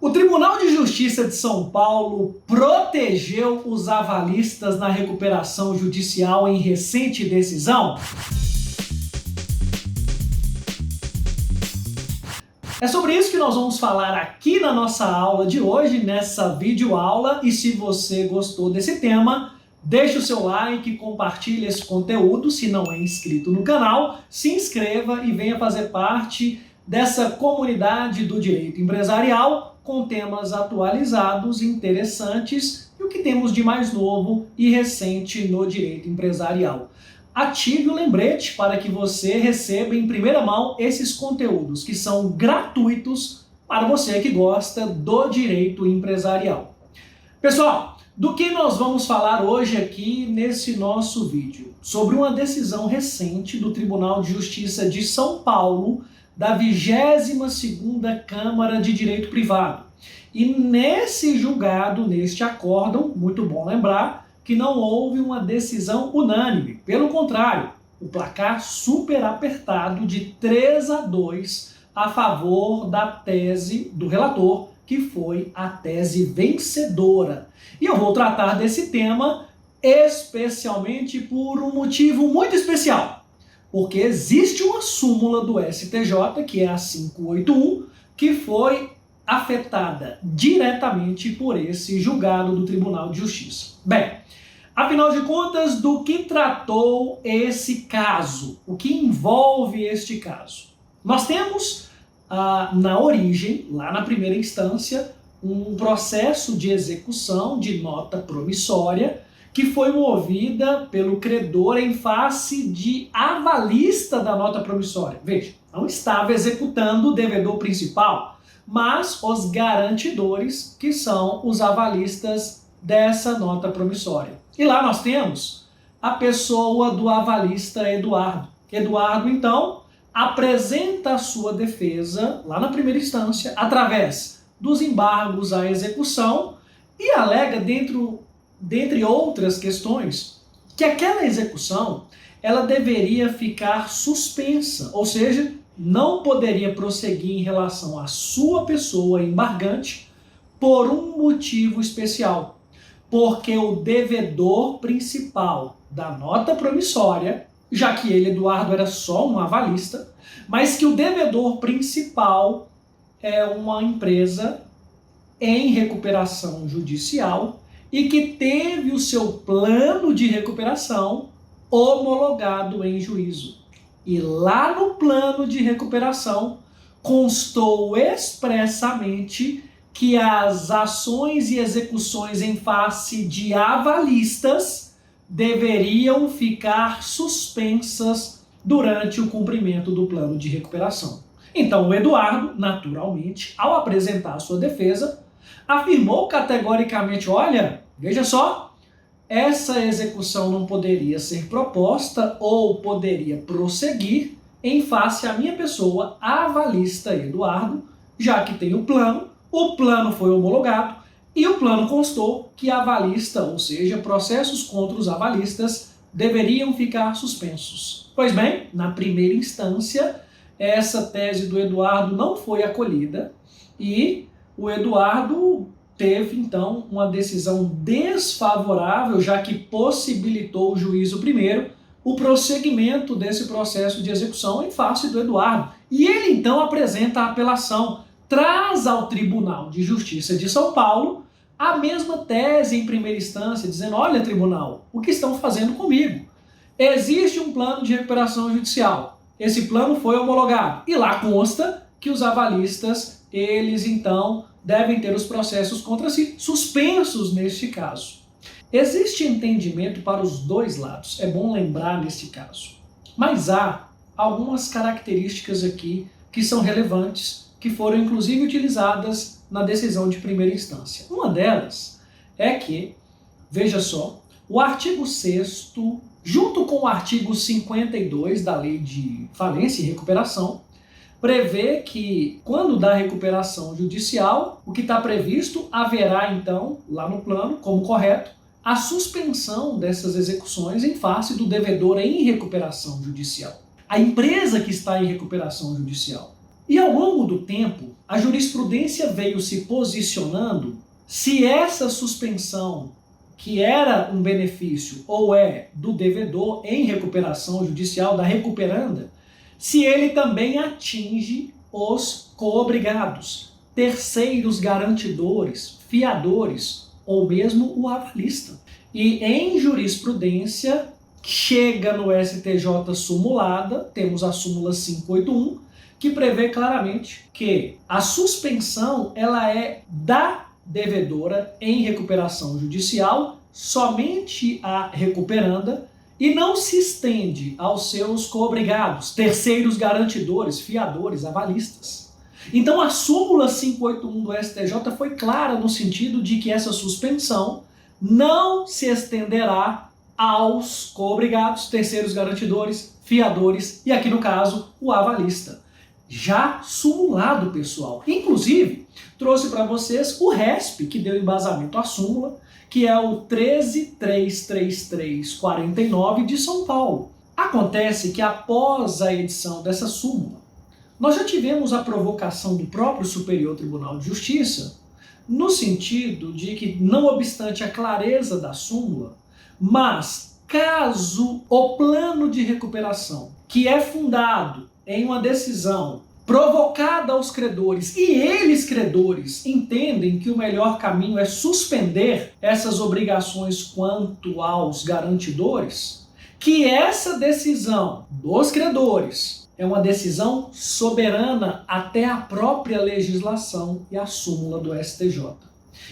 O Tribunal de Justiça de São Paulo protegeu os avalistas na recuperação judicial em recente decisão? É sobre isso que nós vamos falar aqui na nossa aula de hoje, nessa videoaula. E se você gostou desse tema, deixe o seu like, compartilhe esse conteúdo. Se não é inscrito no canal, se inscreva e venha fazer parte dessa comunidade do direito empresarial com temas atualizados, interessantes e o que temos de mais novo e recente no direito empresarial. Ative o lembrete para que você receba em primeira mão esses conteúdos que são gratuitos para você que gosta do direito empresarial. Pessoal, do que nós vamos falar hoje aqui nesse nosso vídeo? Sobre uma decisão recente do Tribunal de Justiça de São Paulo, da 22ª Câmara de Direito Privado. E nesse julgado, neste acórdão, muito bom lembrar que não houve uma decisão unânime. Pelo contrário, o placar super apertado de 3-2 a favor da tese do relator, que foi a tese vencedora. E eu vou tratar desse tema especialmente por um motivo muito especial. Porque existe uma súmula do STJ, que é a 581, que foi afetada diretamente por esse julgado do Tribunal de Justiça. Bem, afinal de contas, do que tratou esse caso? O que envolve este caso? Nós temos, na origem, lá na primeira instância, um processo de execução de nota promissória que foi movida pelo credor em face de avalista da nota promissória. Veja, não estava executando o devedor principal, mas os garantidores, que são os avalistas dessa nota promissória. E lá nós temos a pessoa do avalista Eduardo. Eduardo, então, apresenta a sua defesa lá na primeira instância através dos embargos à execução e alega dentre outras questões, que aquela execução ela deveria ficar suspensa, ou seja, não poderia prosseguir em relação à sua pessoa embargante por um motivo especial, porque o devedor principal da nota promissória, já que ele, Eduardo, era só um avalista, mas que o devedor principal é uma empresa em recuperação judicial e que teve o seu plano de recuperação homologado em juízo. E lá no plano de recuperação constou expressamente que as ações e execuções em face de avalistas deveriam ficar suspensas durante o cumprimento do plano de recuperação. Então o Eduardo, naturalmente, ao apresentar a sua defesa, afirmou categoricamente, olha, veja só, essa execução não poderia ser proposta ou poderia prosseguir em face à minha pessoa, avalista Eduardo, já que tem o plano foi homologado e o plano constou que a avalista, ou seja, processos contra os avalistas, deveriam ficar suspensos. Pois bem, na primeira instância, essa tese do Eduardo não foi acolhida e o Eduardo teve, então, uma decisão desfavorável, já que possibilitou o juízo primeiro o prosseguimento desse processo de execução em face do Eduardo. E ele, então, apresenta a apelação, traz ao Tribunal de Justiça de São Paulo a mesma tese em primeira instância, dizendo, olha, tribunal, o que estão fazendo comigo? Existe um plano de recuperação judicial. Esse plano foi homologado. E lá consta que os avalistas, eles, então, devem ter os processos contra si suspensos neste caso. Existe entendimento para os dois lados, é bom lembrar neste caso. Mas há algumas características aqui que são relevantes, que foram inclusive utilizadas na decisão de primeira instância. Uma delas é que, veja só, o artigo 6º, junto com o artigo 52 da Lei de Falência e Recuperação, prevê que, quando da recuperação judicial, o que está previsto, haverá então, lá no plano, como correto, a suspensão dessas execuções em face do devedor em recuperação judicial. A empresa que está em recuperação judicial. E ao longo do tempo, a jurisprudência veio se posicionando se essa suspensão, que era um benefício ou é do devedor em recuperação judicial, da recuperanda, se ele também atinge os coobrigados, terceiros garantidores, fiadores ou mesmo o avalista. E em jurisprudência, chega no STJ sumulada, temos a súmula 581, que prevê claramente que a suspensão ela é da devedora em recuperação judicial somente à recuperanda e não se estende aos seus coobrigados, terceiros garantidores, fiadores, avalistas. Então a súmula 581 do STJ foi clara no sentido de que essa suspensão não se estenderá aos coobrigados, terceiros garantidores, fiadores e aqui no caso o avalista. Já sumulado, pessoal. Inclusive, trouxe para vocês o RESP, que deu embasamento à súmula, que é o 13.33349 de São Paulo. Acontece que após a edição dessa súmula, nós já tivemos a provocação do próprio Superior Tribunal de Justiça, no sentido de que, não obstante a clareza da súmula, mas caso o plano de recuperação, que é fundado em uma decisão provocada aos credores, e eles, credores, entendem que o melhor caminho é suspender essas obrigações quanto aos garantidores, que essa decisão dos credores é uma decisão soberana até a própria legislação e a súmula do STJ.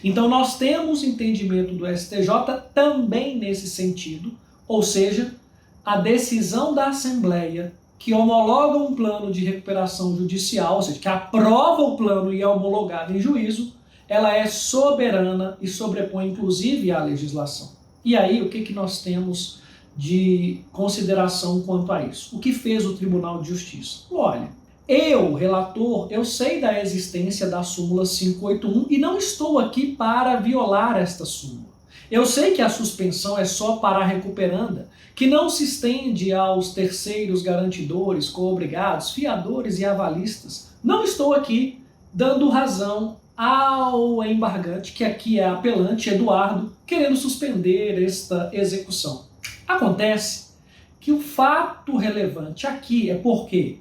Então nós temos entendimento do STJ também nesse sentido, ou seja, a decisão da Assembleia que homologa um plano de recuperação judicial, ou seja, que aprova o plano e é homologado em juízo, ela é soberana e sobrepõe inclusive a legislação. E aí o que nós temos de consideração quanto a isso? O que fez o Tribunal de Justiça? Olha, eu, relator, eu sei da existência da súmula 581 e não estou aqui para violar esta súmula. Eu sei que a suspensão é só para a recuperanda, que não se estende aos terceiros garantidores, coobrigados, fiadores e avalistas. Não estou aqui dando razão ao embargante, que aqui é apelante, Eduardo, querendo suspender esta execução. Acontece que o fato relevante aqui é porque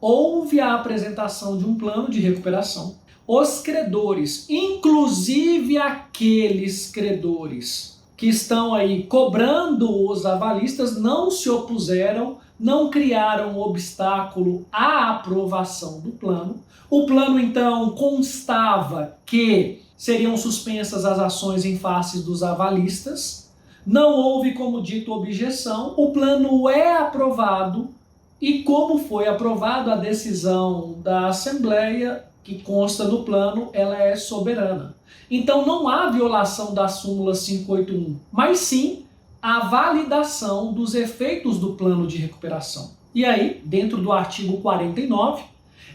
houve a apresentação de um plano de recuperação. Os credores, inclusive aqueles credores que estão aí cobrando os avalistas, não se opuseram, não criaram obstáculo à aprovação do plano. O plano, então, constava que seriam suspensas as ações em face dos avalistas. Não houve, como dito, objeção. O plano é aprovado e, como foi aprovado, a decisão da Assembleia que consta do plano, ela é soberana. Então não há violação da súmula 581, mas sim a validação dos efeitos do plano de recuperação. E aí, dentro do artigo 49,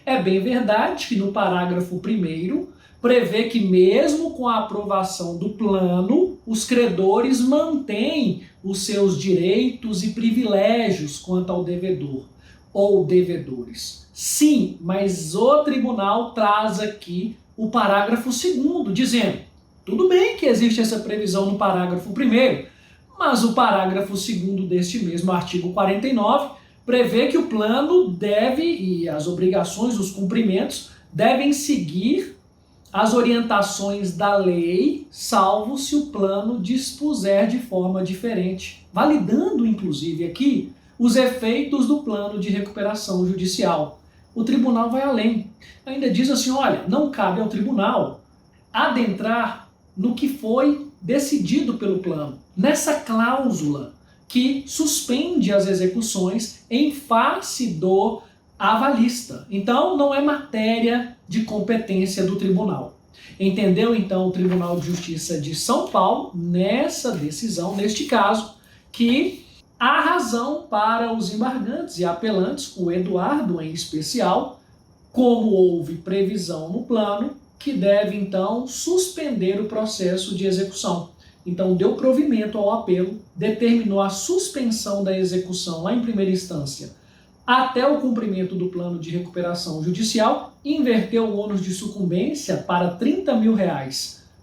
é bem verdade que no parágrafo 1º prevê que mesmo com a aprovação do plano, os credores mantêm os seus direitos e privilégios quanto ao devedor ou devedores. Sim, mas o tribunal traz aqui o parágrafo 2º, dizendo, tudo bem que existe essa previsão no parágrafo 1º, mas o parágrafo 2º deste mesmo artigo 49 prevê que o plano deve, e as obrigações, os cumprimentos, devem seguir as orientações da lei, salvo se o plano dispuser de forma diferente, validando, inclusive, aqui os efeitos do plano de recuperação judicial. O tribunal vai além. Ainda diz assim, olha, não cabe ao tribunal adentrar no que foi decidido pelo plano, nessa cláusula que suspende as execuções em face do avalista. Então, não é matéria de competência do tribunal. Entendeu, então, o Tribunal de Justiça de São Paulo, nessa decisão, neste caso, que há razão para os embargantes e apelantes, o Eduardo em especial, como houve previsão no plano, que deve então suspender o processo de execução. Então deu provimento ao apelo, determinou a suspensão da execução lá em primeira instância até o cumprimento do plano de recuperação judicial, inverteu o ônus de sucumbência para R$30 mil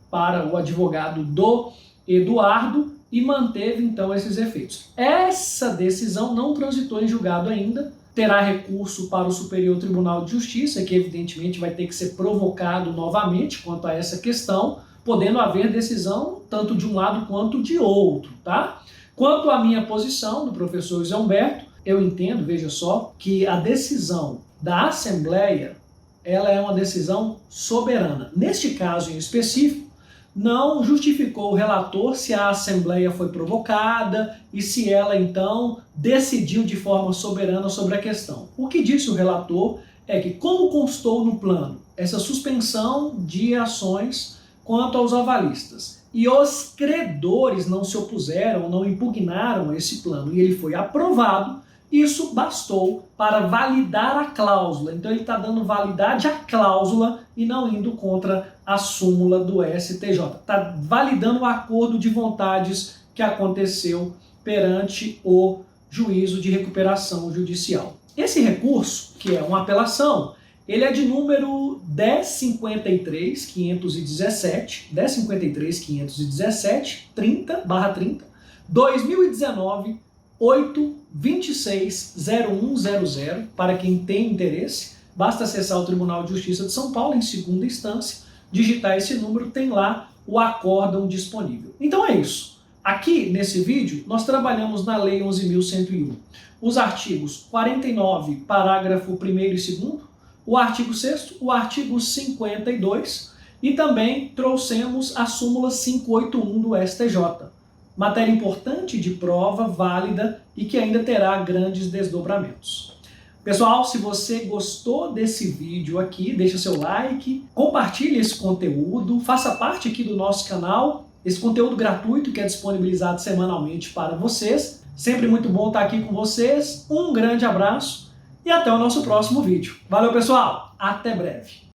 para o advogado do Eduardo e manteve então esses efeitos. Essa decisão não transitou em julgado ainda, terá recurso para o Superior Tribunal de Justiça, que evidentemente vai ter que ser provocado novamente quanto a essa questão, podendo haver decisão tanto de um lado quanto de outro, tá? Quanto à minha posição do professor José Humberto, eu entendo, veja só, que a decisão da Assembleia, ela é uma decisão soberana. Neste caso em específico, não justificou o relator se a Assembleia foi provocada e se ela, então, decidiu de forma soberana sobre a questão. O que disse o relator é que, como constou no plano essa suspensão de ações quanto aos avalistas e os credores não se opuseram, não impugnaram esse plano e ele foi aprovado, isso bastou para validar a cláusula. Então ele está dando validade à cláusula e não indo contra a súmula do STJ. Está validando o acordo de vontades que aconteceu perante o juízo de recuperação judicial. Esse recurso, que é uma apelação, ele é de número 1053.517, 1053.517, 30/30, 2019, 8260100, para quem tem interesse, basta acessar o Tribunal de Justiça de São Paulo em segunda instância, digitar esse número, tem lá o acórdão disponível. Então é isso. Aqui nesse vídeo nós trabalhamos na Lei 11.101, os artigos 49, parágrafo 1º e 2º, o artigo 6º, o artigo 52 e também trouxemos a súmula 581 do STJ. Matéria importante de prova, válida e que ainda terá grandes desdobramentos. Pessoal, se você gostou desse vídeo aqui, deixa seu like, compartilhe esse conteúdo, faça parte aqui do nosso canal, esse conteúdo gratuito que é disponibilizado semanalmente para vocês. Sempre muito bom estar aqui com vocês, um grande abraço e até o nosso próximo vídeo. Valeu, pessoal! Até breve!